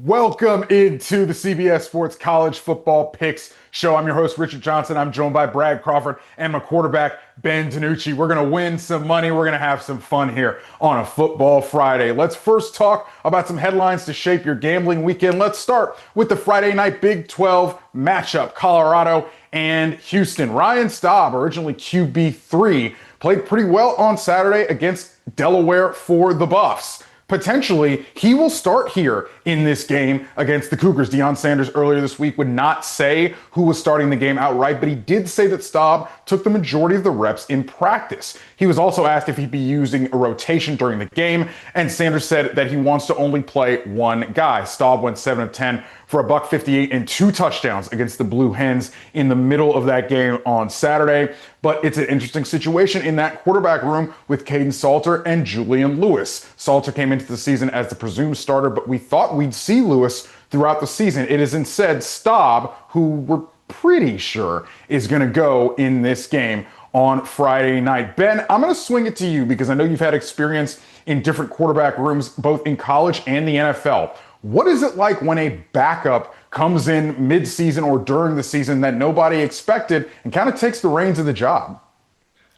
Welcome into the CBS Sports College Football Picks Show. I'm your host, Richard Johnson. I'm joined by Brad Crawford and my quarterback, Ben DiNucci. We're going to win some money. We're going to have some fun here on a Football Friday. Let's first talk about some headlines to shape your gambling weekend. Let's start with the Friday night Big 12 matchup, Colorado and Houston. Ryan Staub, originally QB3, played pretty well on Saturday against Delaware for the Buffs. Potentially, he will start here in this game against the Cougars. Deion Sanders earlier this week would not say who was starting the game outright, but he did say that Staub took the majority of the reps in practice. He was also asked if he'd be using a rotation during the game, and Sanders said that he wants to only play one guy. Staub went 7 of 10 for $158 and 2 touchdowns against the Blue Hens in the middle of that game on Saturday. But it's an interesting situation in that quarterback room with Caden Salter and Julian Lewis. Salter came into the season as the presumed starter, but we thought we'd see Lewis throughout the season. It is instead Staub, who we're pretty sure is going to go in this game on Friday night. Ben, I'm going to swing it to you because I know you've had experience in different quarterback rooms, both in college and the NFL. What is it like when a backup comes in mid-season or during the season that nobody expected and kind of takes the reins of the job?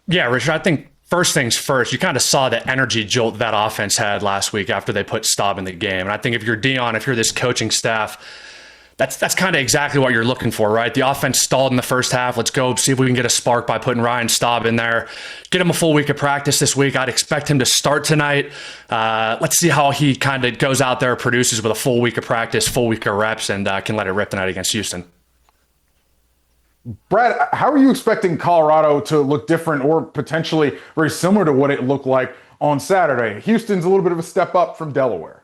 Yeah, Richard, I think first things first, you kind of saw the energy jolt that offense had last week after they put Staub in the game. And I think if you're Deion, if you're this coaching staff, that's kind of exactly what you're looking for, right? The offense stalled in the first half. Let's go see if we can get a spark by putting Ryan Staub in there. Get him a full week of practice this week. I'd expect him to start tonight. Let's see how he kind of goes out there, produces with a full week of practice, full week of reps, and can let it rip tonight against Houston. Brad, how are you expecting Colorado to look different or potentially very similar to what it looked like on Saturday? Houston's a little bit of a step up from Delaware.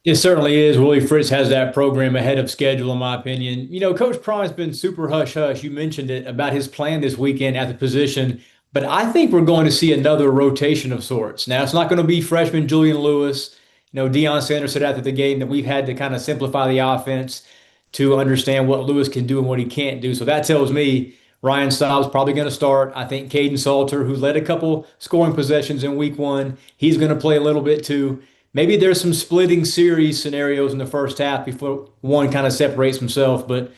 It certainly is. Willie Fritz has that program ahead of schedule, in my opinion. You know, Coach Prime's been super hush-hush. You mentioned it about his plan this weekend at the position. But I think we're going to see another rotation of sorts. Now, it's not going to be freshman Julian Lewis. You know, Deion Sanders said after the game that we've had to kind of simplify the offense to understand what Lewis can do and what he can't do. So that tells me Ryan Staub's probably going to start. I think Caden Salter, who led a couple scoring possessions in week one, he's going to play a little bit too. Maybe there's some splitting series scenarios in the first half before one kind of separates himself. But, I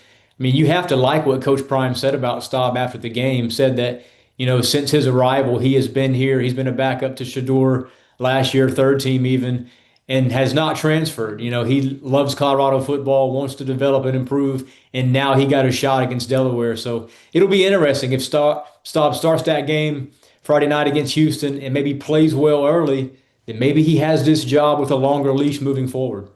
mean, you have to like what Coach Prime said about Staub after the game. Said that, you know, since his arrival, he has been here. He's been a backup to Shedeur last year, third team even, and has not transferred. You know, he loves Colorado football, wants to develop and improve, and now he got a shot against Delaware. So it'll be interesting if Staub starts that game Friday night against Houston and maybe plays well early, then maybe he has this job with a longer leash moving forward.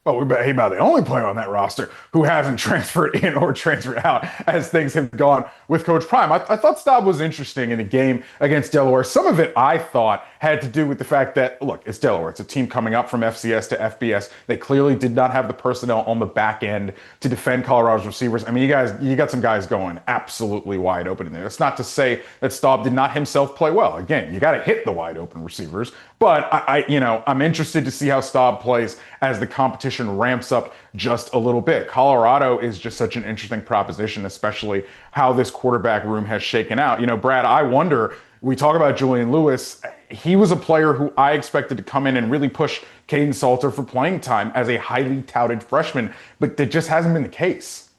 Oh, he about the only player on that roster who hasn't transferred in or transferred out as things have gone with Coach Prime. I thought Staub was interesting in the game against Delaware. Some of it, I thought, had to do with the fact that, look, it's Delaware. It's a team coming up from FCS to FBS. They clearly did not have the personnel on the back end to defend Colorado's receivers. I mean, you got some guys going absolutely wide open in there. That's not to say that Staub did not himself play well. Again, you got to hit the wide open receivers. But I'm interested to see how Staub plays as the competition ramps up just a little bit. Colorado is just such an interesting proposition, especially how this quarterback room has shaken out. You know, Brad, I wonder, we talk about Julian Lewis. He was a player who I expected to come in and really push Caden Salter for playing time as a highly touted freshman, but that just hasn't been the case.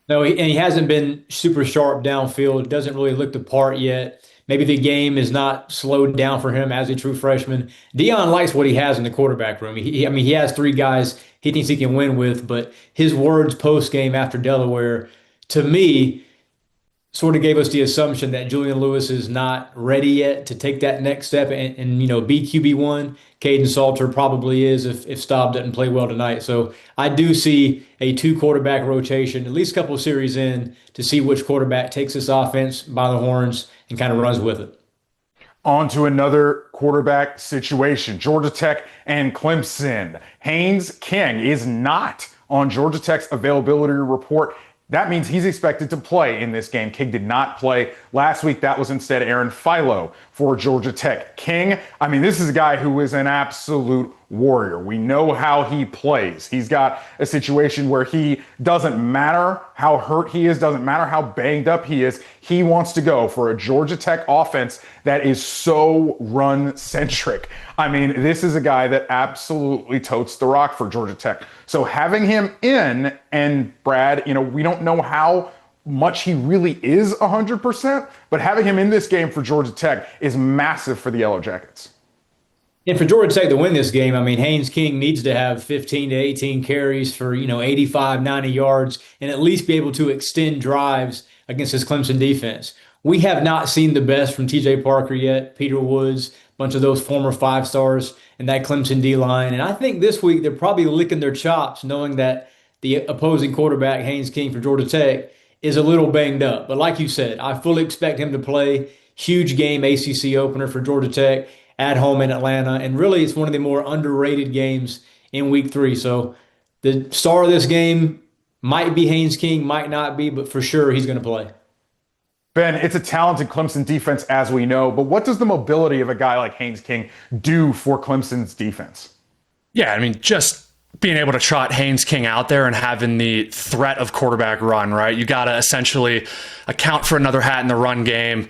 No, and he hasn't been super sharp downfield. Doesn't really look the part yet. Maybe the game is not slowed down for him as a true freshman. Deion likes what he has in the quarterback room. He has 3 guys he thinks he can win with, but his words post-game after Delaware, to me, sort of gave us the assumption that Julian Lewis is not ready yet to take that next step and be QB1. Caden Salter probably is if Staub doesn't play well tonight. So I do see a 2-quarterback rotation, at least a couple of series in, to see which quarterback takes this offense by the horns and kind of runs with it. On to another quarterback situation, Georgia Tech and Clemson. Haynes King is not on Georgia Tech's availability report. That means he's expected to play in this game. King did not play last week. That was instead Aaron Philo for Georgia Tech. King, I mean, this is a guy who is an absolute warrior. We know how he plays. He's got a situation where he doesn't matter how hurt he is, doesn't matter how banged up he is. He wants to go for a Georgia Tech offense that is so run centric. I mean, this is a guy that absolutely totes the rock for Georgia Tech. So having him in, and Brad, we don't know how much he really is 100%, but having him in this game for Georgia Tech is massive for the Yellow Jackets. And for Georgia Tech to win this game, I mean, Haynes King needs to have 15 to 18 carries for, 85, 90 yards and at least be able to extend drives against this Clemson defense. We have not seen the best from TJ Parker yet, Peter Woods, a bunch of those former 5-stars in that Clemson D-line. And I think this week they're probably licking their chops knowing that the opposing quarterback, Haynes King for Georgia Tech, is a little banged up. But like you said, I fully expect him to play. Huge game, ACC opener for Georgia Tech at home in Atlanta. And really, it's one of the more underrated games in week 3. So the star of this game might be Haynes King, might not be, but for sure he's going to play. Ben, it's a talented Clemson defense, as we know, but what does the mobility of a guy like Haynes King do for Clemson's defense? Yeah, I mean, just being able to trot Haynes King out there and having the threat of quarterback run, right? You got to essentially account for another hat in the run game.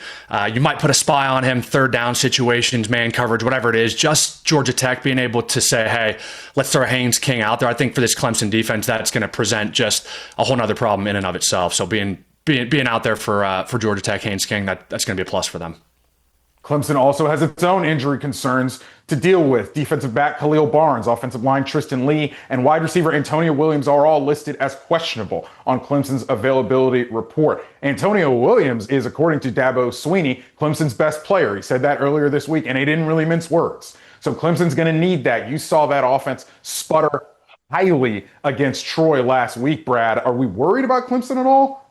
You might put a spy on him, third down situations, man coverage, whatever it is. Just Georgia Tech being able to say, hey, let's throw Haynes King out there. I think for this Clemson defense, that's going to present just a whole nother problem in and of itself. So being out there for Georgia Tech, Haynes King, that's going to be a plus for them. Clemson also has its own injury concerns to deal with. Defensive back Khalil Barnes, offensive line Tristan Lee, and wide receiver Antonio Williams are all listed as questionable on Clemson's availability report. Antonio Williams is, according to Dabo Swinney, Clemson's best player. He said that earlier this week, and he didn't really mince words. So Clemson's going to need that. You saw that offense sputter highly against Troy last week, Brad. Are we worried about Clemson at all?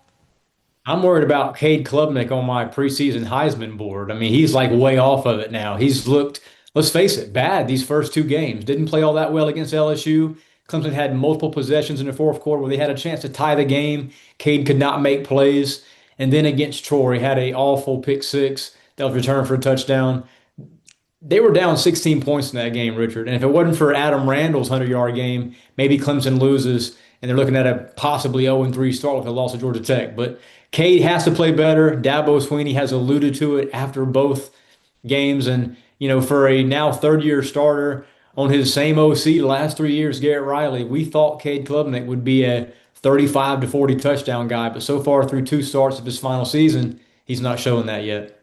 I'm worried about Cade Klubnik on my preseason Heisman board. I mean, he's like way off of it now. He's looked, let's face it, bad these first 2 games. Didn't play all that well against LSU. Clemson had multiple possessions in the fourth quarter where they had a chance to tie the game. Cade could not make plays. And then against Troy, he had an awful pick 6 that was returned for a touchdown. They were down 16 points in that game, Richard. And if it wasn't for Adam Randall's 100-yard game, maybe Clemson loses, and they're looking at a possibly 0-3 start with a loss of Georgia Tech. But Cade has to play better. Dabo Swinney has alluded to it after both games. And, for a now third-year starter on his same OC the last 3 years, Garrett Riley, we thought Cade Klubnik would be a 35 to 40 touchdown guy. But so far through 2 starts of his final season, he's not showing that yet.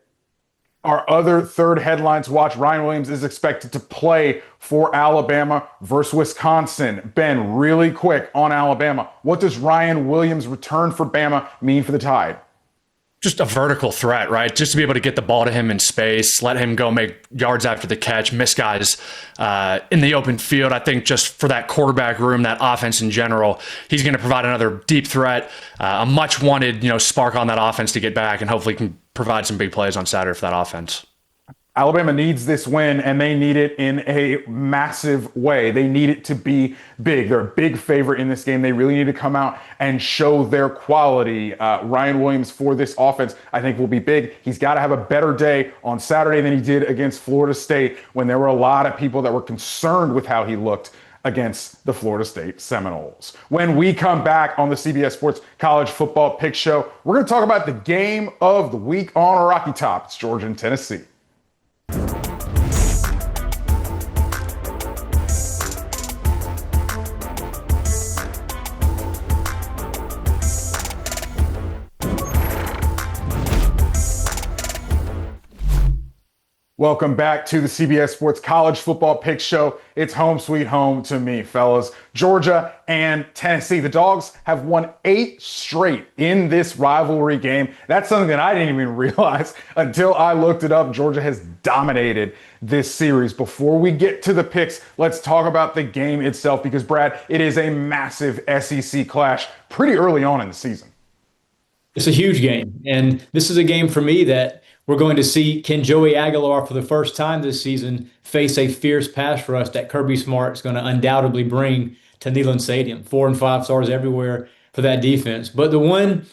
Our other third headline to watch, Ryan Williams is expected to play for Alabama versus Wisconsin. Ben, really quick on Alabama. What does Ryan Williams' return for Bama mean for the Tide? Just a vertical threat, right? Just to be able to get the ball to him in space, let him go make yards after the catch, miss guys in the open field. I think just for that quarterback room, that offense in general, he's going to provide another deep threat, a much wanted, spark on that offense to get back, and hopefully can provide some big plays on Saturday for that offense. Alabama needs this win, and they need it in a massive way. They need it to be big. They're a big favorite in this game. They really need to come out and show their quality. Ryan Williams for this offense, I think, will be big. He's got to have a better day on Saturday than he did against Florida State, when there were a lot of people that were concerned with how he looked against the Florida State Seminoles. When we come back on the CBS Sports College Football Pick Show, we're going to talk about the game of the week on Rocky Top. It's Georgia and Tennessee. Welcome back to the CBS Sports College Football Pick Show. It's home sweet home to me, fellas. Georgia and Tennessee. The Dogs have won 8 straight in this rivalry game. That's something that I didn't even realize until I looked it up. Georgia has dominated this series. Before we get to the picks, let's talk about the game itself, because, Brad, it is a massive SEC clash pretty early on in the season. It's a huge game. And this is a game for me that we're going to see, can Joey Aguilar for the first time this season face a fierce pass rush that Kirby Smart is going to undoubtedly bring to Neyland Stadium. 4 and 5 stars everywhere for that defense. But the one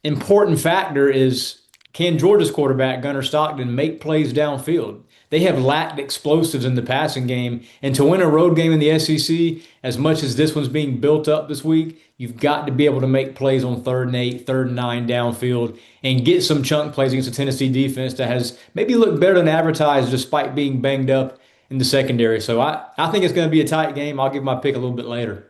important factor is can Georgia's quarterback, Gunnar Stockton, make plays downfield? They have lacked explosives in the passing game. And to win a road game in the SEC, as much as this one's being built up this week, you've got to be able to make plays on 3rd and 8, 3rd and 9 downfield and get some chunk plays against a Tennessee defense that has maybe looked better than advertised despite being banged up in the secondary. So I think it's going to be a tight game. I'll give my pick a little bit later.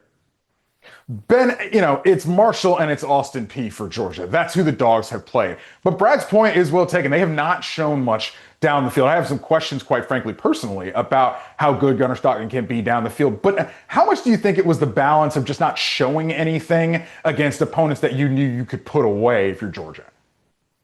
Ben, it's Marshall and it's Austin Peay for Georgia. That's who the Dogs have played. But Brad's point is well taken. They have not shown much down the field. I have some questions, quite frankly, personally, about how good Gunnar Stockton can be down the field. But how much do you think it was the balance of just not showing anything against opponents that you knew you could put away if you're Georgia?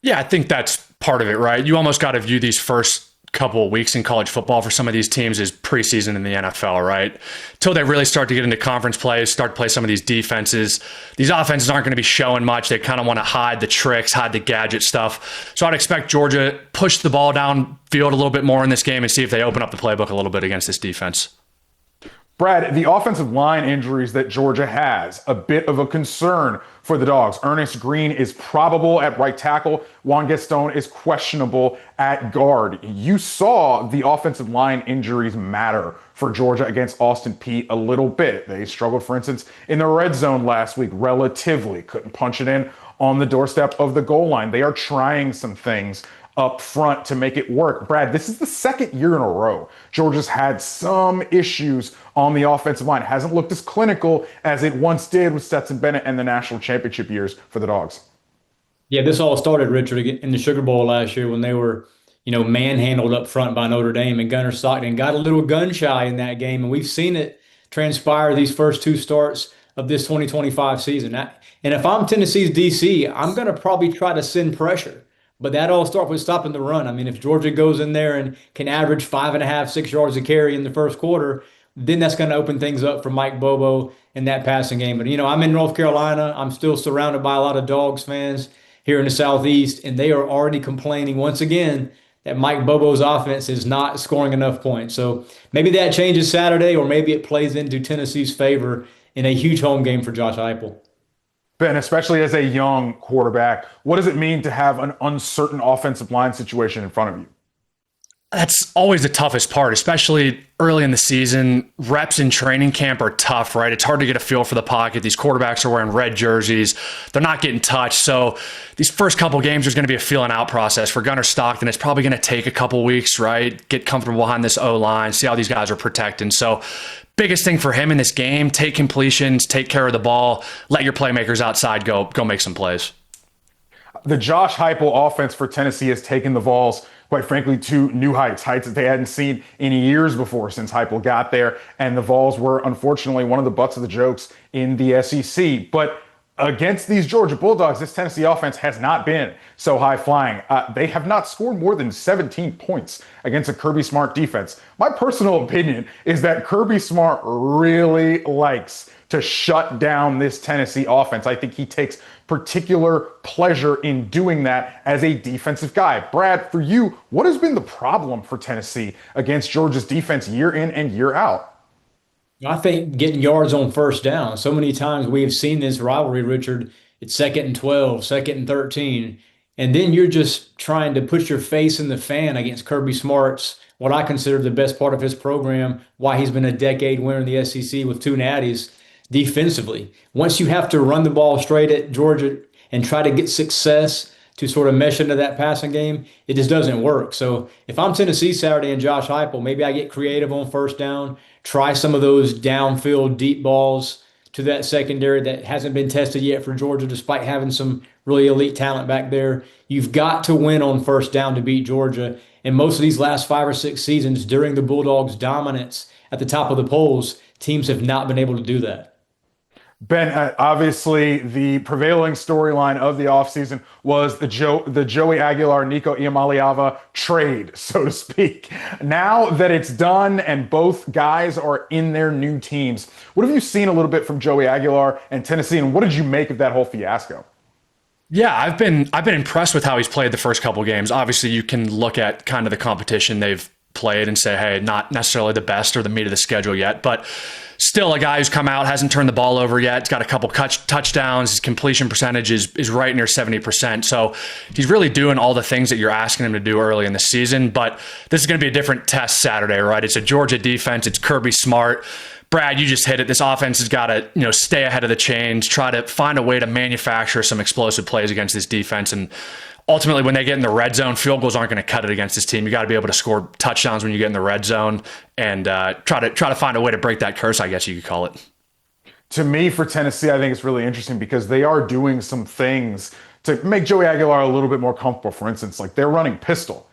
Yeah, I think that's part of it, right? You almost got to view these first couple of weeks in college football for some of these teams is preseason in the NFL, right? Until they really start to get into conference play, start to play some of these defenses. These offenses aren't going to be showing much. They kind of want to hide the tricks, hide the gadget stuff. So I'd expect Georgia push the ball downfield a little bit more in this game and see if they open up the playbook a little bit against this defense. Brad, the offensive line injuries that Georgia has, a bit of a concern for the Dogs. Ernest Green is probable at right tackle. Juan Gaston is questionable at guard. You saw the offensive line injuries matter for Georgia against Austin Peay a little bit. They struggled, for instance, in the red zone last week, relatively. Couldn't punch it in on the doorstep of the goal line. They are trying some things up front to make it work. Brad, this is the second year in a row Georgia's had some issues on the offensive line. It hasn't looked as clinical as it once did with Stetson Bennett and the national championship years for the Dogs. Yeah, this all started, Richard, in the Sugar Bowl last year when they were, manhandled up front by Notre Dame, and Gunnar Stockton got a little gun shy in that game, and we've seen it transpire these first two starts of this 2025 season. And if I'm Tennessee's DC, I'm going to probably try to send pressure. But that all starts with stopping the run. I mean, if Georgia goes in there and can average 5.5, 6 yards a carry in the first quarter, then that's going to open things up for Mike Bobo in that passing game. But, I'm in North Carolina. I'm still surrounded by a lot of Dogs fans here in the Southeast, and they are already complaining once again that Mike Bobo's offense is not scoring enough points. So maybe that changes Saturday, or maybe it plays into Tennessee's favor in a huge home game for Josh Heupel. Ben, especially as a young quarterback, what does it mean to have an uncertain offensive line situation in front of you? That's always the toughest part, especially early in the season. Reps in training camp are tough, right? It's hard to get a feel for the pocket. These quarterbacks are wearing red jerseys. They're not getting touched. So these first couple games, there's going to be a feeling out process. For Gunnar Stockton, it's probably going to take a couple weeks, right? Get comfortable behind this O-line, see how these guys are protecting. So biggest thing for him in this game, take completions, take care of the ball, let your playmakers outside go make some plays. The Josh Heupel offense for Tennessee has taken the Vols, quite frankly, to new heights that they hadn't seen in years before since Heupel got there. And the Vols were, unfortunately, one of the butts of the jokes in the SEC. But against these Georgia Bulldogs, this Tennessee offense has not been so high-flying. They have not scored more than 17 points against a Kirby Smart defense. My personal opinion is that Kirby Smart really likes to shut down this Tennessee offense. I think he takes particular pleasure in doing that as a defensive guy. Brad, for you, what has been the problem for Tennessee against Georgia's defense year in and year out? I think getting yards on first down. So many times we have seen this rivalry, Richard. It's 2nd and 12, 2nd and 13. And then you're just trying to put your face in the fan against Kirby Smart's, what I consider the best part of his program, why he's been a decade winner in the SEC with 2 natties defensively. Once you have to run the ball straight at Georgia and try to get success to sort of mesh into that passing game, it just doesn't work. So if I'm Tennessee Saturday and Josh Heupel, maybe I get creative on first down, try some of those downfield deep balls to that secondary that hasn't been tested yet for Georgia, despite having some really elite talent back there. You've got to win on first down to beat Georgia. And most of these last 5 or 6 seasons during the Bulldogs' dominance at the top of the polls, teams have not been able to do that. Ben, obviously the prevailing storyline of the offseason was the Joey Aguilar, Nico Iamaleava trade, so to speak. Now that it's done and both guys are in their new teams, what have you seen a little bit from Joey Aguilar and Tennessee, and what did you make of that whole fiasco? Yeah, I've been impressed with how he's played the first couple games. Obviously, you can look at kind of the competition they've played and say, hey, not necessarily the best or the meat of the schedule yet, but still a guy who's come out, hasn't turned the ball over yet. He's got a couple touchdowns. His completion percentage is right near 70%. So he's really doing all the things that you're asking him to do early in the season. But this is going to be a different test Saturday, right? It's a Georgia defense. It's Kirby smart. Brad, you just hit it. This offense has got to, stay ahead of the chains, try to find a way to manufacture some explosive plays against this defense. And ultimately, when they get in the red zone, field goals aren't going to cut it against this team. You got to be able to score touchdowns when you get in the red zone and try to find a way to break that curse, I guess you could call it. To me, for Tennessee, I think it's really interesting because they are doing some things to make Joey Aguilar a little bit more comfortable. For instance, like they're running pistol.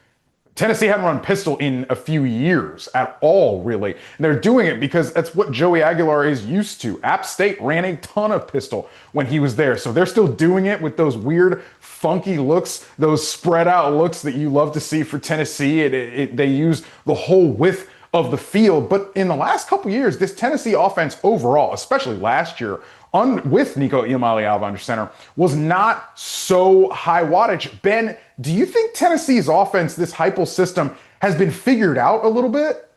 Tennessee hadn't run pistol in a few years at all, really. And they're doing it because that's what Joey Aguilar is used to. App State ran a ton of pistol when he was there. So they're still doing it with those weird, funky looks, those spread out looks that you love to see for Tennessee. They use the whole width of the field. But in the last couple years, this Tennessee offense overall, especially last year, with Nico Iamaleava under center, was not so high wattage. Ben, do you think Tennessee's offense, this Heupel system, has been figured out a little bit?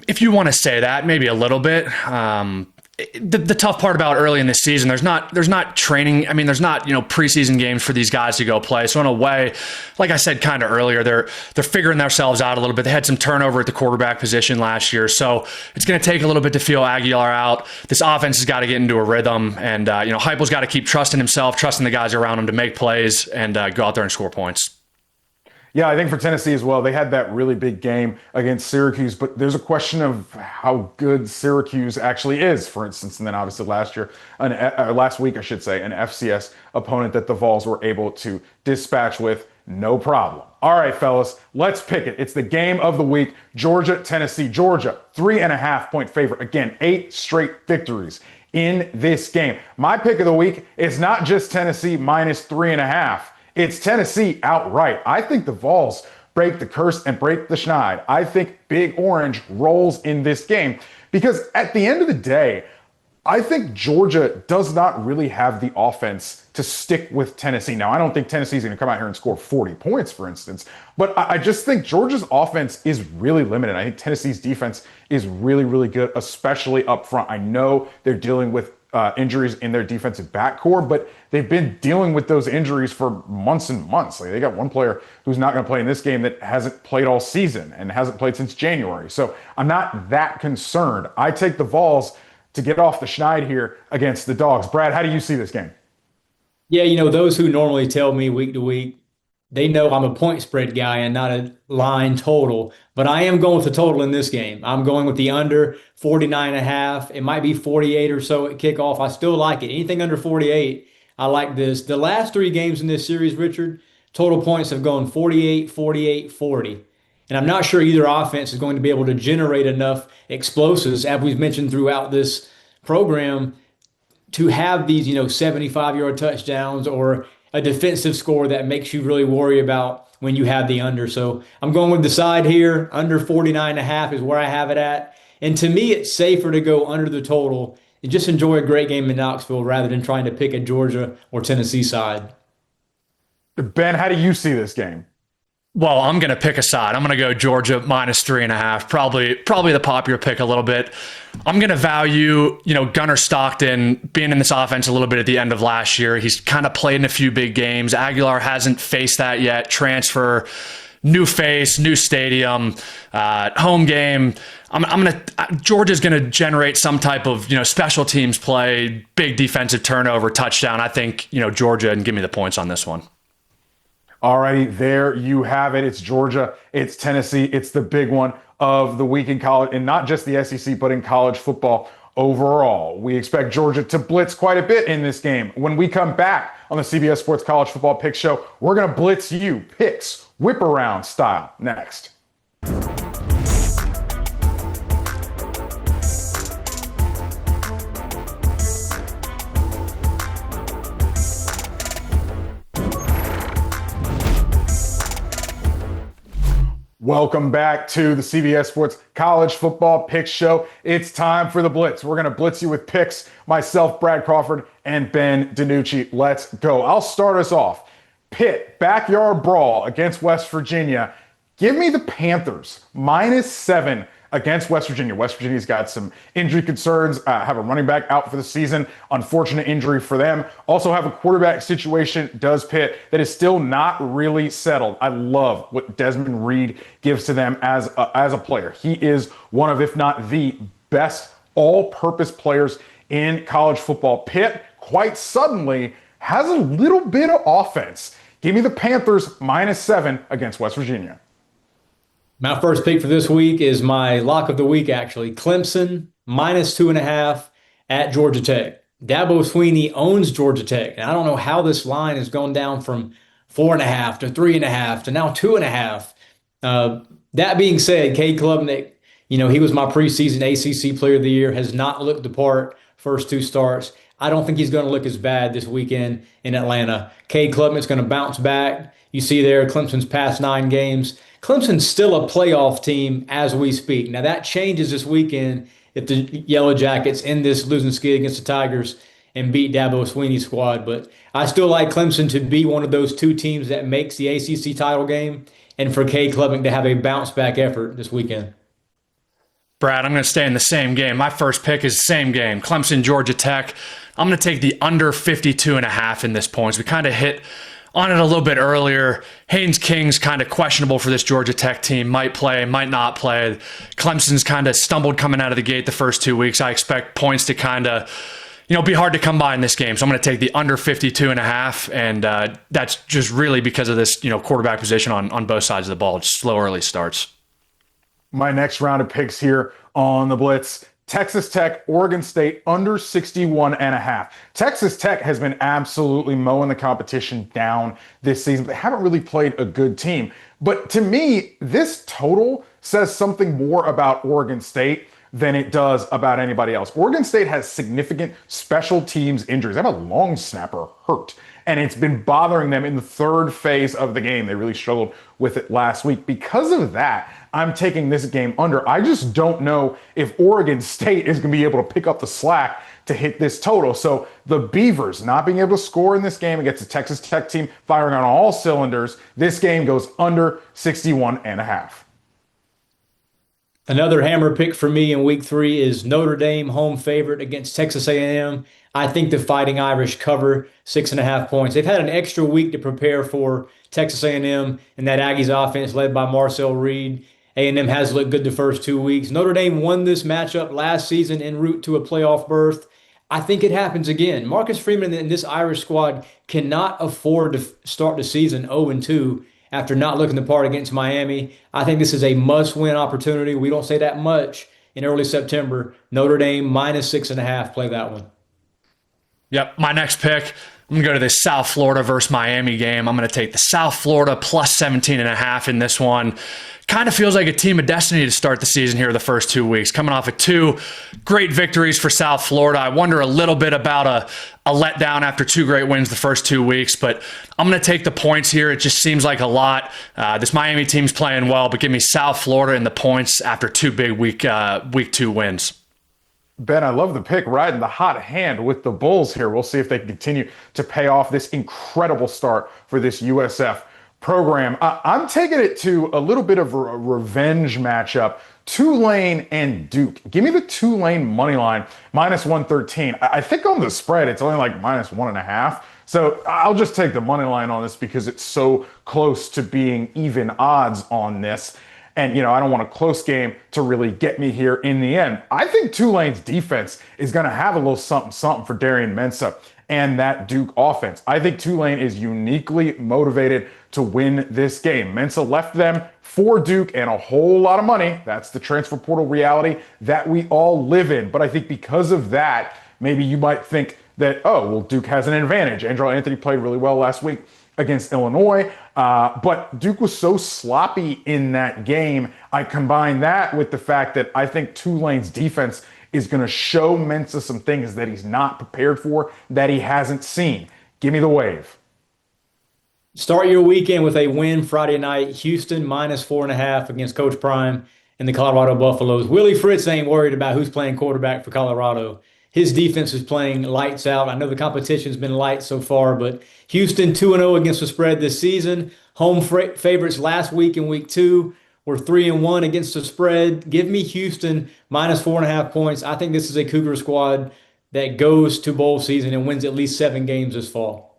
If you want to say that, maybe a little bit. The tough part about early in the season, there's not training. I mean, there's not, preseason games for these guys to go play. So in a way, like I said kind of earlier, they're figuring themselves out a little bit. They had some turnover at the quarterback position last year. So it's going to take a little bit to feel Aguilar out. This offense has got to get into a rhythm. And, Heupel's got to keep trusting himself, trusting the guys around him to make plays and go out there and score points. Yeah, I think for Tennessee as well, they had that really big game against Syracuse, but there's a question of how good Syracuse actually is, for instance. And then obviously last week, I should say, an FCS opponent that the Vols were able to dispatch with no problem. All right, fellas, let's pick it. It's the game of the week. Georgia, Tennessee. Georgia, 3.5-point favorite. Again, 8 straight victories in this game. My pick of the week is not just Tennessee minus 3.5. It's Tennessee outright. I think the Vols break the curse and break the schneid. I think Big Orange rolls in this game because at the end of the day, I think Georgia does not really have the offense to stick with Tennessee. Now, I don't think Tennessee's going to come out here and score 40 points, for instance, but I just think Georgia's offense is really limited. I think Tennessee's defense is really, really good, especially up front. I know they're dealing with injuries in their defensive backcourt, but they've been dealing with those injuries for months and months. Like they got one player who's not going to play in this game that hasn't played all season and hasn't played since January. So I'm not that concerned. I take the Vols to get off the schneid here against the Dogs. Brad, how do you see this game? Yeah, those who normally tell me week to week, they know I'm a point spread guy and not a line total, but I am going with the total in this game. I'm going with the under 49.5. It might be 48 or so at kickoff. I still like it. Anything under 48, I like this. The last 3 games in this series, Richard, total points have gone 48, 48, 40. And I'm not sure either offense is going to be able to generate enough explosives, as we've mentioned throughout this program, to have these, 75-yard touchdowns or a defensive score that makes you really worry about when you have the under. So I'm going with the side here. Under 49.5 is where I have it at. And to me, it's safer to go under the total and just enjoy a great game in Knoxville rather than trying to pick a Georgia or Tennessee side. Ben, how do you see this game? Well, I'm going to pick a side. I'm going to go Georgia minus 3.5. Probably the popular pick a little bit. I'm going to value, Gunnar Stockton being in this offense a little bit at the end of last year. He's kind of played in a few big games. Aguilar hasn't faced that yet. Transfer, new face, new stadium, home game. Georgia's going to generate some type of, special teams play, big defensive turnover, touchdown. I think, Georgia, and give me the points on this one. Alrighty, there you have it. It's Georgia, it's Tennessee, it's the big one of the week in college, and not just the SEC, but in college football overall. We expect Georgia to blitz quite a bit in this game. When we come back on the CBS Sports College Football Pick Show, we're going to blitz you picks, whip around style, next. Welcome back to the CBS Sports College Football Pick Show. It's time for the Blitz. We're going to blitz you with picks. Myself, Brad Crawford, and Ben DiNucci. Let's go. I'll start us off. Pitt, backyard brawl against West Virginia. Give me the Panthers -7 against West Virginia. West Virginia's got some injury concerns, have a running back out for the season. Unfortunate injury for them. Also have a quarterback situation, does Pitt, that is still not really settled. I love what Desmond Reed gives to them as a player. He is one of, if not the best all-purpose players in college football. Pitt, quite suddenly, has a little bit of offense. Give me the Panthers -7 against West Virginia. My first pick for this week is my lock of the week, actually. Clemson -2.5 at Georgia Tech. Dabo Swinney owns Georgia Tech. And I don't know how this line has gone down from 4.5 to 3.5 to now 2.5. That being said, Cade Klubnik, he was my preseason ACC Player of the Year, has not looked the part first two starts. I don't think he's going to look as bad this weekend in Atlanta. Cade Klubnik's going to bounce back. You see there, Clemson's past 9 games. Clemson's still a playoff team as we speak. Now, that changes this weekend if the Yellow Jackets end this losing skid against the Tigers and beat Dabo Swinney's squad. But I still like Clemson to be one of those 2 teams that makes the ACC title game, and for Cade Klubnik to have a bounce-back effort this weekend. Brad, I'm going to stay in the same game. My first pick is the same game, Clemson, Georgia Tech. I'm going to take the under 52.5 in this points. We kind of hit on it a little bit earlier. Haynes King's kind of questionable for this Georgia Tech team. Might play, might not play. Clemson's kind of stumbled coming out of the gate the first 2 weeks. I expect points to kind of, be hard to come by in this game. So I'm going to take the under 52.5, and that's just really because of this, quarterback position on both sides of the ball. Just slow early starts. My next round of picks here on the Blitz. Texas Tech, Oregon State, under 61.5. Texas Tech has been absolutely mowing the competition down this season. They haven't really played a good team. But to me, this total says something more about Oregon State than it does about anybody else. Oregon State has significant special teams injuries. They have a long snapper hurt, and it's been bothering them in the third phase of the game. They really struggled with it last week. Because of that, I'm taking this game under. I just don't know if Oregon State is going to be able to pick up the slack to hit this total. So the Beavers not being able to score in this game against the Texas Tech team firing on all cylinders, this game goes under 61.5. Another hammer pick for me in week 3 is Notre Dame home favorite against Texas A&M. I think the Fighting Irish cover 6.5 points. They've had an extra week to prepare for Texas A&M and that Aggies offense led by Marcel Reed. A&M has looked good the first 2 weeks. Notre Dame won this matchup last season en route to a playoff berth. I think it happens again. Marcus Freeman and this Irish squad cannot afford to start the season 0-2 after not looking the part against Miami. I think this is a must-win opportunity. We don't say that much in early September. Notre Dame -6.5. Play that one. Yep, my next pick, I'm going to go to this South Florida versus Miami game. I'm going to take the South Florida +17.5 in this one. Kind of feels like a team of destiny to start the season here the first 2 weeks. Coming off of 2 great victories for South Florida. I wonder a little bit about a letdown after 2 great wins the first 2 weeks, but I'm going to take the points here. It just seems like a lot. This Miami team's playing well, but give me South Florida and the points after 2 big week 2 wins. Ben, I love the pick, riding the hot hand with the Bulls here. We'll see if they can continue to pay off this incredible start for this USF program. I'm taking it to a little bit of a revenge matchup. Tulane and Duke. Give me the Tulane money line, -113. I think on the spread, it's only like -1.5. So I'll just take the money line on this because it's so close to being even odds on this. And, I don't want a close game to really get me here in the end. I think Tulane's defense is going to have a little something for Darian Mensah and that Duke offense. I think Tulane is uniquely motivated to win this game. Mensah left them for Duke and a whole lot of money. That's the transfer portal reality that we all live in. But I think because of that, maybe you might think that, Duke has an advantage. Andrew Anthony played really well last week against Illinois, but Duke was so sloppy in that game. I combine that with the fact that I think Tulane's defense is going to show Mensah some things that he's not prepared for, that he hasn't seen. Give me the Wave. Start your weekend with a win Friday night. Houston -4.5 against Coach Prime and the Colorado Buffaloes. Willie Fritz ain't worried about who's playing quarterback for Colorado. His defense is playing lights out. I know the competition's been light so far, but Houston 2-0 against the spread this season. Home favorites last week in week 2 were 3-1 against the spread. Give me Houston minus 4.5 points. I think this is a Cougar squad that goes to bowl season and wins at least 7 games this fall.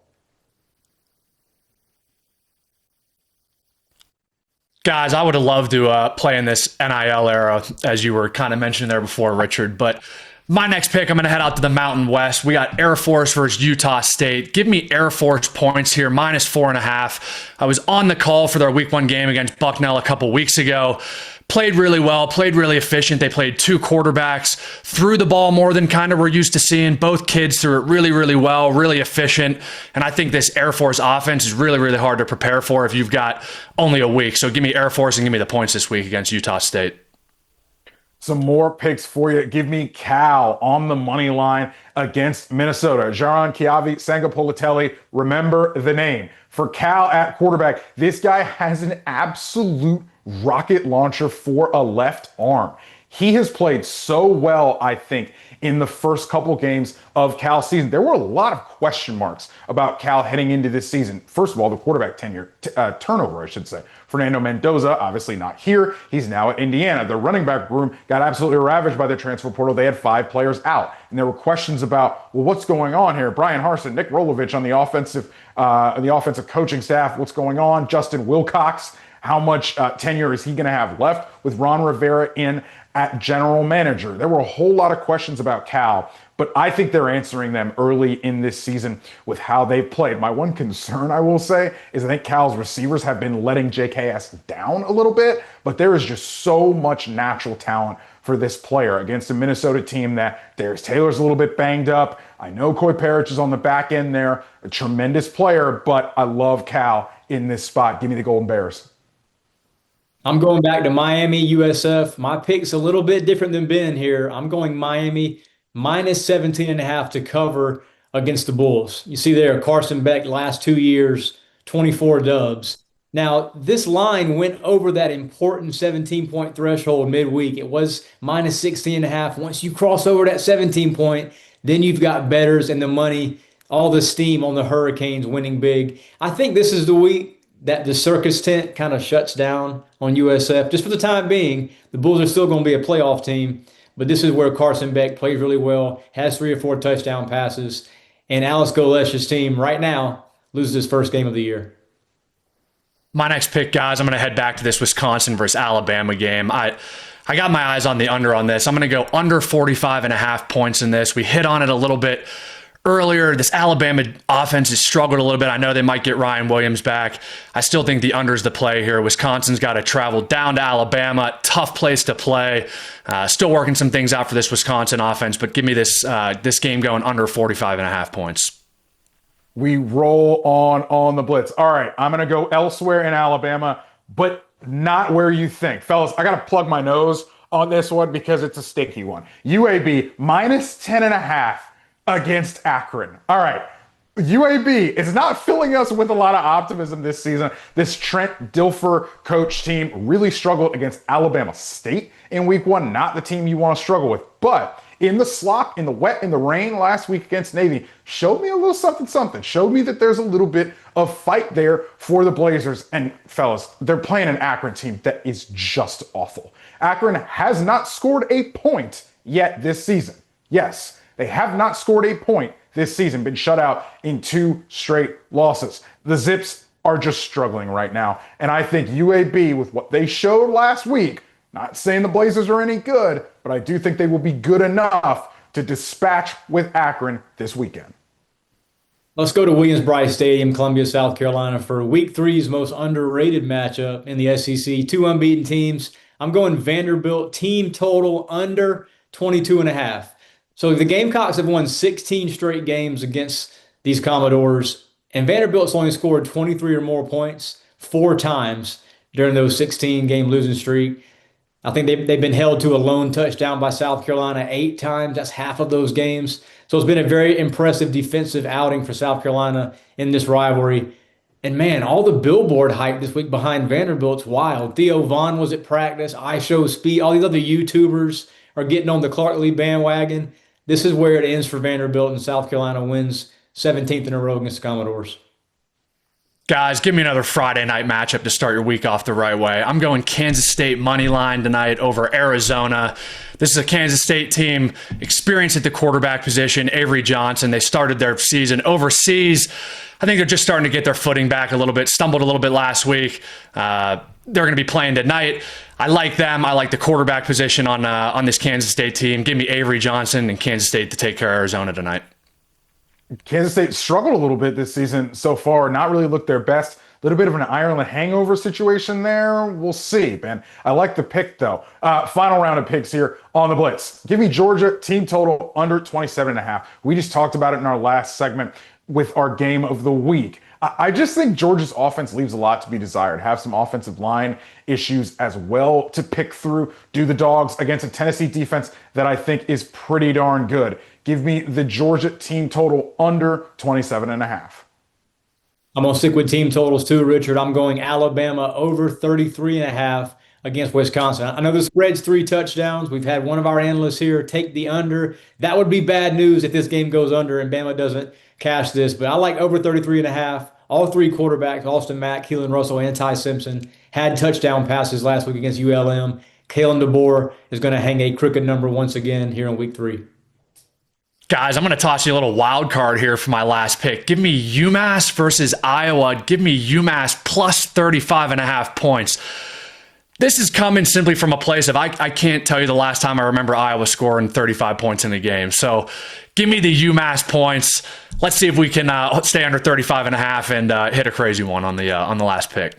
Guys, I would have loved to play in this NIL era, as you were kind of mentioning there before, Richard. But my next pick, I'm going to head out to the Mountain West. We got Air Force versus Utah State. Give me Air Force points here, minus 4.5. I was on the call for their week 1 game against Bucknell a couple weeks ago. Played really well, played really efficient. They played 2 quarterbacks, threw the ball more than kind of we're used to seeing. Both kids threw it really, really well, really efficient. And I think this Air Force offense is really, really hard to prepare for if you've got only a week. So give me Air Force and give me the points this week against Utah State. Some more picks for you. Give me Cal on the money line against Minnesota. Jaron Chiavi, Sangapolatelli, remember the name. For Cal at quarterback, this guy has an absolute rocket launcher for a left arm. He has played so well, I think, in the first couple games of Cal's season. There were a lot of question marks about Cal heading into this season. First of all, the quarterback turnover, I should say. Fernando Mendoza, obviously not here. He's now at Indiana. The running back room got absolutely ravaged by the transfer portal. They had 5 players out. And there were questions about, well, what's going on here? Brian Harsin, Nick Rolovich on the offensive coaching staff. What's going on? Justin Wilcox, how much tenure is he going to have left with Ron Rivera in at general manager? There were a whole lot of questions about Cal, but I think they're answering them early in this season with how they've played. My one concern, I will say, is I think Cal's receivers have been letting JKS down a little bit, but there is just so much natural talent for this player against a Minnesota team that Darius Taylor's a little bit banged up. I know Coy Parrish is on the back end there, a tremendous player, but I love Cal in this spot. Give me the Golden Bears. I'm going back to Miami, USF. My pick's a little bit different than Ben here. I'm going Miami minus 17.5 to cover against the Bulls. You see there, Carson Beck last 2 years, 24 dubs. Now, this line went over that important 17-point threshold midweek. It was minus 16.5. Once you cross over that 17-point, then you've got bettors and the money, all the steam on the Hurricanes winning big. I think this is the week that the circus tent kind of shuts down on USF. Just for the time being, the Bulls are still going to be a playoff team, but this is where Carson Beck plays really well, has 3 or 4 touchdown passes, and Alice Golesh's team right now loses his first game of the year. My next pick, guys, I'm going to head back to this Wisconsin versus Alabama game. I got my eyes on the under on this. I'm going to go under 45.5 points in this. We hit on it a little bit earlier. This Alabama offense has struggled a little bit. I know they might get Ryan Williams back. I still think the under's the play here. Wisconsin's got to travel down to Alabama. Tough place to play. Still working some things out for this Wisconsin offense, but give me this game going under 45.5 points. We roll on the blitz. All right, I'm going to go elsewhere in Alabama, but not where you think. Fellas, I got to plug my nose on this one because it's a sticky one. UAB minus 10.5 against Akron. All right. UAB is not filling us with a lot of optimism this season. This Trent Dilfer coach team really struggled against Alabama State in week 1. Not the team you want to struggle with. But in the slop, in the wet, in the rain last week against Navy, showed me a little something. Showed me that there's a little bit of fight there for the Blazers. And fellas, they're playing an Akron team that is just awful. Akron has not scored a point yet this season. Yes, they have not scored a point this season, been shut out in 2 straight losses. The Zips are just struggling right now. And I think UAB, with what they showed last week, not saying the Blazers are any good, but I do think they will be good enough to dispatch with Akron this weekend. Let's go to Williams-Brice Stadium, Columbia, South Carolina, for week 3's most underrated matchup in the SEC. 2 unbeaten teams. I'm going Vanderbilt team total under 22.5. So the Gamecocks have won 16 straight games against these Commodores, and Vanderbilt's only scored 23 or more points 4 times during those 16-game losing streak. I think they've been held to a lone touchdown by South Carolina 8 times. That's half of those games. So it's been a very impressive defensive outing for South Carolina in this rivalry. And man, all the billboard hype this week behind Vanderbilt's wild. Theo Vaughn was at practice. I Show Speed. All these other YouTubers are getting on the Clark Lee bandwagon. This is where it ends for Vanderbilt, and South Carolina wins 17th in a row against the Commodores. Guys, give me another Friday night matchup to start your week off the right way. I'm going Kansas State money line tonight over Arizona. This is a Kansas State team experienced at the quarterback position. Avery Johnson, they started their season overseas. I think they're just starting to get their footing back a little bit, stumbled a little bit last week. They're going to be playing tonight. I like them. I like the quarterback position on this Kansas State team. Give me Avery Johnson and Kansas State to take care of Arizona tonight. Kansas State struggled a little bit this season so far, not really looked their best. A little bit of an Ireland hangover situation there. We'll see, man. I like the pick, though. Final round of picks here on the Blitz. Give me Georgia team total under 27.5. We just talked about it in our last segment with our game of the week. I just think Georgia's offense leaves a lot to be desired. Have some offensive line issues as well to pick through. Do the Dogs against a Tennessee defense that I think is pretty darn good. Give me the Georgia team total under 27.5. I'm going to stick with team totals too, Richard. I'm going Alabama over 33.5 against Wisconsin. I know the spread's 3 touchdowns. We've had one of our analysts here take the under. That would be bad news if this game goes under and Bama doesn't cash this. But I like over 33.5. All 3 quarterbacks, Austin Mack, Keelan Russell, and Ty Simpson, had touchdown passes last week against ULM. Kalen DeBoer is going to hang a crooked number once again here in week 3. Guys, I'm going to toss you a little wild card here for my last pick. Give me UMass versus Iowa. Give me UMass plus 35.5 points. This is coming simply from a place of I can't tell you the last time I remember Iowa scoring 35 points in a game. So give me the UMass points. Let's see if we can stay under 35.5 and hit a crazy one on the last pick.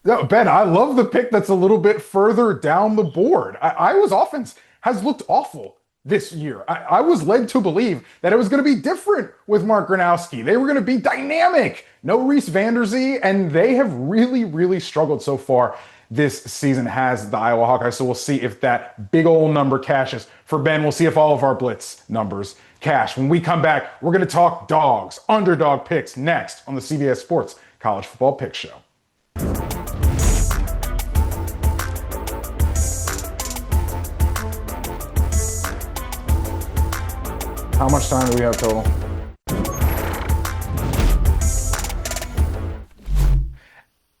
No, Ben, I love the pick that's a little bit further down the board. Iowa's offense has looked awful this year. I was led to believe that it was going to be different with Mark Gronowski. They were going to be dynamic. No Reese Vanderzee, and they have really, really struggled so far this season has the Iowa Hawkeyes. So we'll see if that big old number cashes. For Ben, we'll see if all of our Blitz numbers cash. When we come back, we're going to talk dogs, underdog picks next on the CBS Sports College Football Pick Show. How much time do we have total?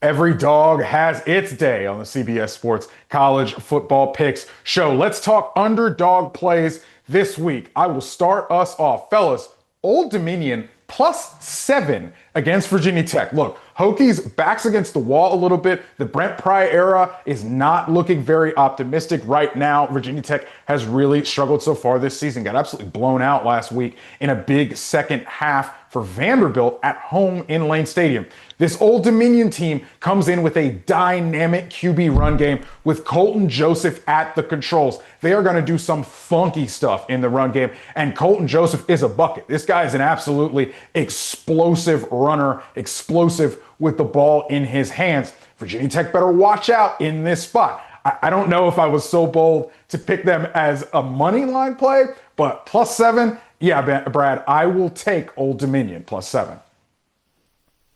Every dog has its day on the CBS Sports College Football Picks Show. Let's talk underdog plays this week. I will start us off. Fellas, Old Dominion +7 against Virginia Tech. Look, Hokies backs against the wall a little bit. The Brent Pry era is not looking very optimistic right now. Virginia Tech has really struggled so far this season. Got absolutely blown out last week in a big second half for Vanderbilt at home in Lane Stadium. This Old Dominion team comes in with a dynamic QB run game with Colton Joseph at the controls. They are going to do some funky stuff in the run game, and Colton Joseph is a bucket. This guy is an absolutely explosive runner, explosive with the ball in his hands. Virginia Tech better watch out in this spot. I don't know if I was so bold to pick them as a money line play, but +7, yeah, Brad, I will take Old Dominion +7.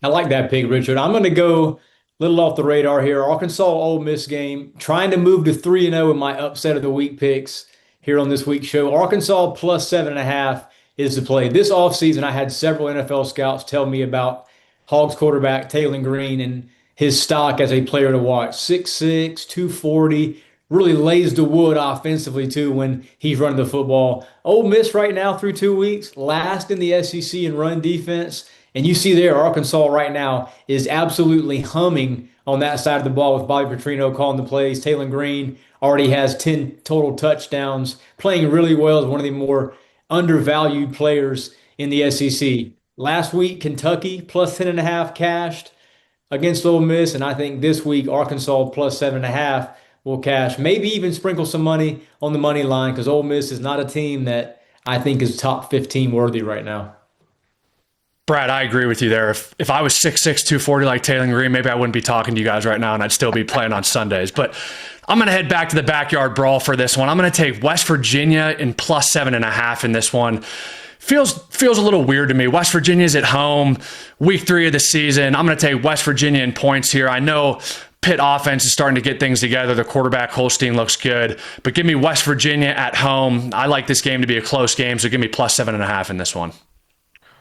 I like that pick, Richard. I'm going to go a little off the radar here. Arkansas Ole Miss game, trying to move to 3-0 in my upset of the week picks here on this week's show. Arkansas +7.5 is the play. This offseason, I had several NFL scouts tell me about Hogs quarterback Taylor Green and his stock as a player to watch. 6'6", 240, really lays the wood offensively too when he's running the football. Ole Miss right now through 2 weeks, last in the SEC in run defense. And you see there, Arkansas right now is absolutely humming on that side of the ball with Bobby Petrino calling the plays. Taylor Green already has 10 total touchdowns, playing really well as one of the more undervalued players in the SEC. Last week, Kentucky +10.5 cashed against Ole Miss, and I think this week Arkansas +7.5 will cash. Maybe even sprinkle some money on the money line because Ole Miss is not a team that I think is top 15 worthy right now. Brad, I agree with you there. If I was 6'6", 240 like Taylor Green, maybe I wouldn't be talking to you guys right now and I'd still be playing on Sundays. But I'm going to head back to the backyard brawl for this one. I'm going to take West Virginia in +7.5 in this one. Feels a little weird to me. West Virginia's at home, week 3 of the season. I'm going to take West Virginia in points here. I know Pitt offense is starting to get things together. The quarterback, Holstein, looks good. But give me West Virginia at home. I like this game to be a close game, so give me plus 7.5 in this one.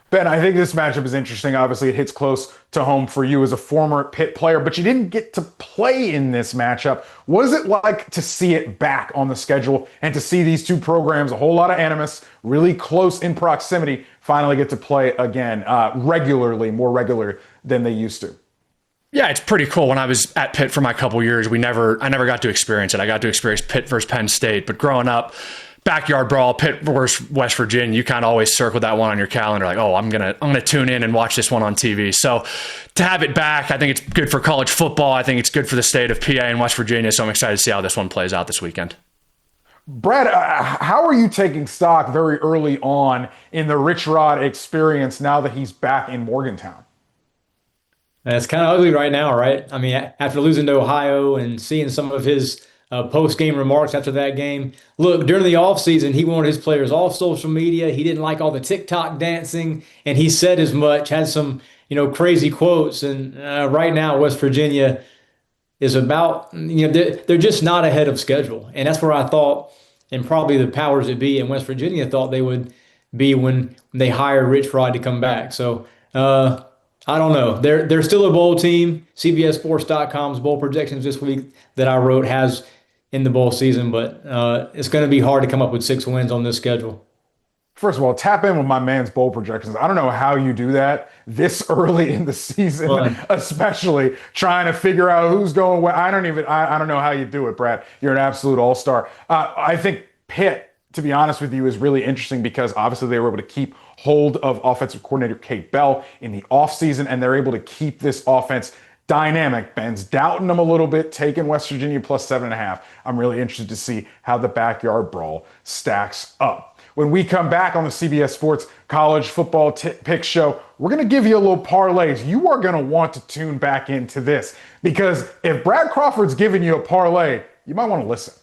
Ben, I think this matchup is interesting. Obviously, it hits close to home for you as a former Pitt player, but you didn't get to play in this matchup. What is it like to see it back on the schedule and to see these two programs, a whole lot of animus, really close in proximity, finally get to play again regularly, more regular than they used to? Yeah, it's pretty cool. When I was at Pitt for my couple years, I never got to experience it. I got to experience Pitt versus Penn State, but growing up, backyard brawl, Pitt versus West Virginia, you kind of always circle that one on your calendar, like, oh, I'm gonna tune in and watch this one on TV. So to have it back, I think it's good for college football. I think it's good for the state of PA and West Virginia. So I'm excited to see how this one plays out this weekend. Brad, how are you taking stock very early on in the Rich Rod experience now that he's back in Morgantown? It's kind of ugly right now, right? I mean, after losing to Ohio and seeing some of his post-game remarks after that game. Look, during the offseason, he wanted his players off social media. He didn't like all the TikTok dancing, and he said as much, had some, crazy quotes. And right now, West Virginia is about, they're just not ahead of schedule. And that's where I thought, and probably the powers that be in West Virginia thought they would be when they hired Rich Rod to come back. So, I don't know. They're still a bowl team. CBSSports.com's bowl projections this week that I wrote has in the bowl season, but it's going to be hard to come up with 6 wins on this schedule. First of all, tap in with my man's bowl projections. I don't know how you do that this early in the season, especially trying to figure out who's going where. I don't know how you do it, Brad. You're an absolute all-star. I think Pitt, to be honest with you, is really interesting because obviously they were able to keep hold of offensive coordinator Kate Bell in the offseason, and they're able to keep this offense dynamic. Ben's doubting them a little bit, taking West Virginia plus 7.5. I'm really interested to see how the backyard brawl stacks up. When we come back on the CBS Sports College Football Pick Show, we're going to give you a little parlays. You are going to want to tune back into this because if Brad Crawford's giving you a parlay, you might want to listen.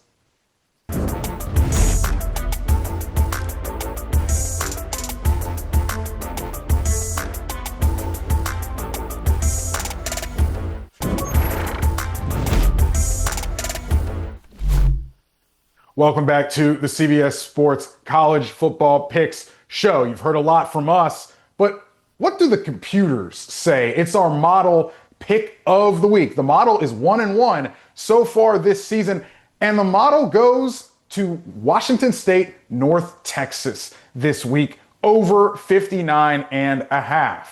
Welcome back to the CBS Sports College Football Picks Show. You've heard a lot from us, but what do the computers say? It's our model pick of the week. The model is 1-1 so far this season, and the model goes to Washington State, North Texas this week, over 59.5.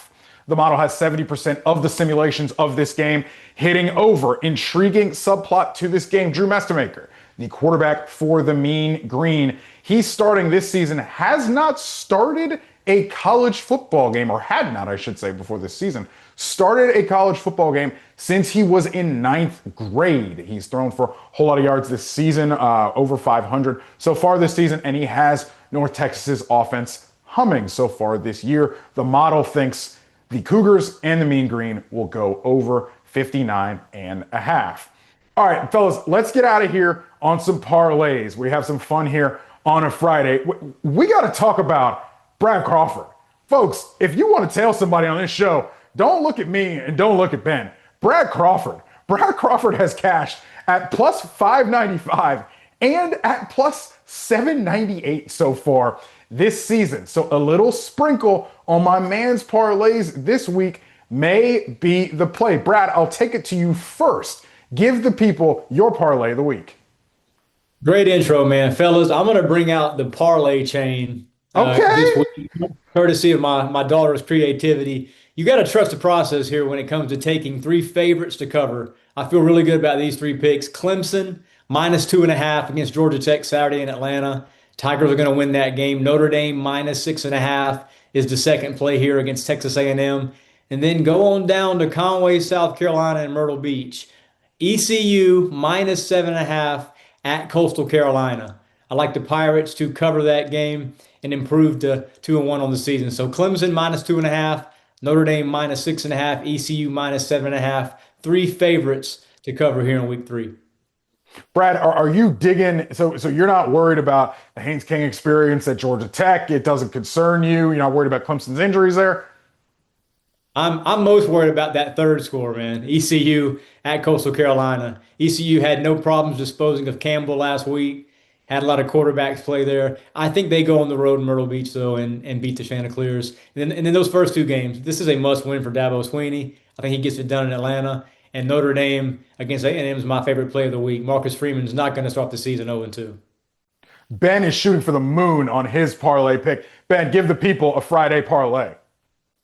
The model has 70% of the simulations of this game hitting over. Intriguing subplot to this game. Drew Mestemaker, the quarterback for the Mean Green, he's starting this season, has not started a college football game, or had not, I should say, before this season, started a college football game since he was in 9th grade. He's thrown for a whole lot of yards this season, over 500 so far this season, and he has North Texas's offense humming so far this year. The model thinks the Cougars and the Mean Green will go over 59.5. All right, fellas, let's get out of here on some parlays. We have some fun here on a Friday. We got to talk about Brad Crawford. Folks, if you want to tell somebody on this show, don't look at me and don't look at Ben. Brad Crawford. Brad Crawford has cashed at plus 595 and at plus 798 so far this season. So a little sprinkle on my man's parlays this week may be the play. Brad, I'll take it to you first. Give the people your parlay of the week. Great intro, man. Fellas, I'm going to bring out the parlay chain this week, courtesy of my daughter's creativity. You got to trust the process here when it comes to taking 3 favorites to cover. I feel really good about these 3 picks. Clemson, minus 2.5 against Georgia Tech Saturday in Atlanta. Tigers are going to win that game. Notre Dame, minus 6.5 is the second play here against Texas A&M. And then go on down to Conway, South Carolina and Myrtle Beach. ECU, minus 7.5 at Coastal Carolina. I like the Pirates to cover that game and improve to 2-1 on the season. So Clemson, minus 2.5. Notre Dame, minus 6.5. ECU, minus 7.5. 3 favorites to cover here in week 3. Brad, are you digging? So you're not worried about the Haynes King experience at Georgia Tech? It doesn't concern you? You're not worried about Clemson's injuries there? I'm most worried about that third score, man. ECU at Coastal Carolina. ECU had no problems disposing of Campbell last week. Had a lot of quarterbacks play there. I think they go on the road in Myrtle Beach though and beat the Chanticleers. And then those first two games, this is a must win for Dabo Swinney. I think he gets it done in Atlanta. And Notre Dame against A&M is my favorite play of the week. Marcus Freeman's not going to start the season 0-2. Ben is shooting for the moon on his parlay pick. Ben, give the people a Friday parlay.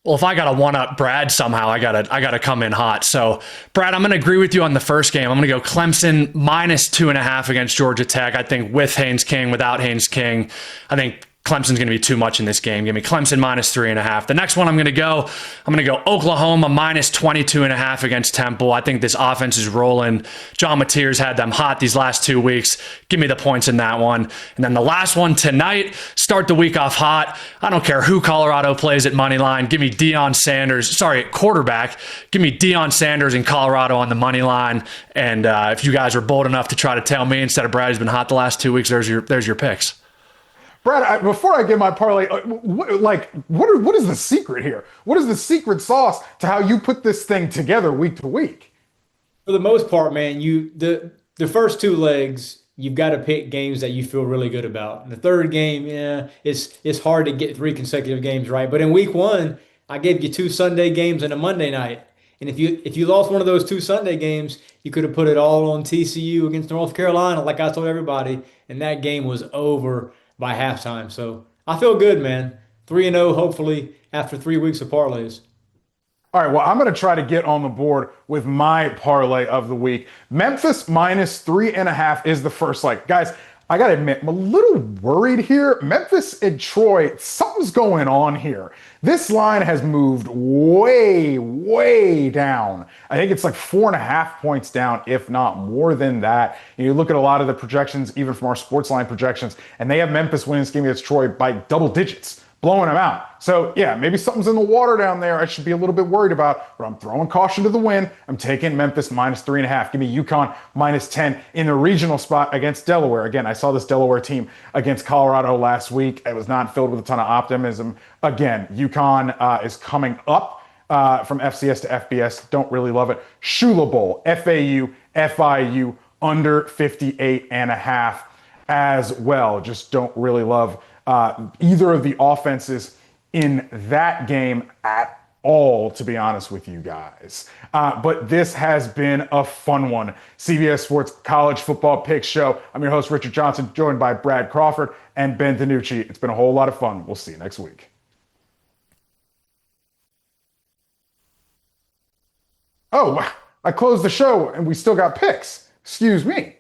Well, if I got to one up Brad somehow, I gotta come in hot. So, Brad, I'm gonna agree with you on the first game. I'm gonna go Clemson -2.5 against Georgia Tech. I think with Haynes King, without Haynes King, I think Clemson's going to be too much in this game. Give me Clemson -3.5. The next one I'm going to go Oklahoma -22.5 against Temple. I think this offense is rolling. John Mateer's had them hot these last 2 weeks. Give me the points in that one. And then the last one tonight, start the week off hot. I don't care who Colorado plays at money line. Give me quarterback. Give me Deion Sanders in Colorado on the money line. And if you guys are bold enough to try to tell me instead of Brad, who's been hot the last 2 weeks, there's your picks. Brad, before I get my parlay, what is the secret here? What is the secret sauce to how you put this thing together week to week? For the most part, man, the first two legs, you've got to pick games that you feel really good about. And the third game, yeah, it's hard to get three consecutive games right. But in week one, I gave you two Sunday games and a Monday night. And if you lost one of those two Sunday games, you could have put it all on TCU against North Carolina, like I told everybody, and that game was over by halftime. So I feel good, man. 3-0, hopefully, after 3 weeks of parlays. All right, well, I'm going to try to get on the board with my parlay of the week. Memphis -3.5 is the first leg. Guys, I got to admit, I'm a little worried here. Memphis and Troy, something's going on here. This line has moved way, way down. I think it's like 4.5 points down, if not more than that. And you look at a lot of the projections, even from our sports line projections, and they have Memphis winning this game against Troy by double digits, blowing them out. So yeah, maybe something's in the water down there I should be a little bit worried about, but I'm throwing caution to the wind. I'm taking Memphis -3.5. Give me UConn -10 in the regional spot against Delaware. Again, I saw this Delaware team against Colorado last week. It was not filled with a ton of optimism. Again, UConn is coming up from FCS to FBS. Don't really love it. Shula Bowl, FAU, FIU under 58.5 as well. Just don't really love either of the offenses in that game at all, to be honest with you guys. But this has been a fun one. CBS Sports College Football Picks Show. I'm your host, Richard Johnson, joined by Brad Crawford and Ben DiNucci. It's been a whole lot of fun. We'll see you next week. Oh, I closed the show and we still got picks. Excuse me.